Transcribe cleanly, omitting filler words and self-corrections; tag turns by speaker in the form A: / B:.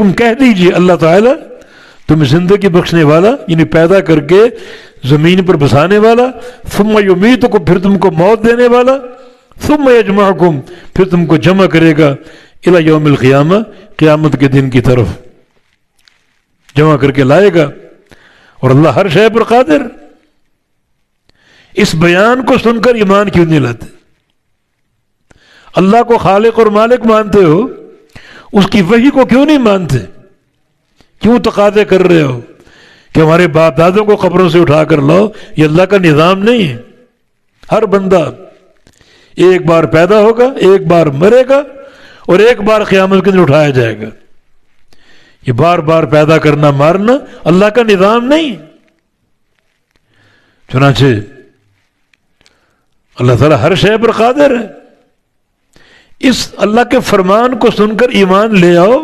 A: یحییکم کہہ دیجئے اللہ تعالیٰ تم زندگی بخشنے والا یعنی پیدا کر کے زمین پر بسانے والا، ثم یمیتکم پھر تم کو موت دینے والا، ثم یجمعکم پھر تم کو جمع کرے گا الی یوم القیامہ قیامت کے دن کی طرف جمع کر کے لائے گا، اور اللہ ہر شے پر قادر۔ اس بیان کو سن کر ایمان کیوں نہیں لاتے؟ اللہ کو خالق اور مالک مانتے ہو، اس کی وحی کو کیوں نہیں مانتے؟ کیوں تقاضے کر رہے ہو کہ ہمارے باپ دادوں کو قبروں سے اٹھا کر لاؤ؟ یہ اللہ کا نظام نہیں ہے۔ ہر بندہ ایک بار پیدا ہوگا، ایک بار مرے گا، اور ایک بار قیامت کے دن اٹھایا جائے گا۔ یہ بار بار پیدا کرنا مارنا اللہ کا نظام نہیں۔ چنانچہ اللہ تعالیٰ ہر شے پر قادر ہے۔ اس اللہ کے فرمان کو سن کر ایمان لے آؤ،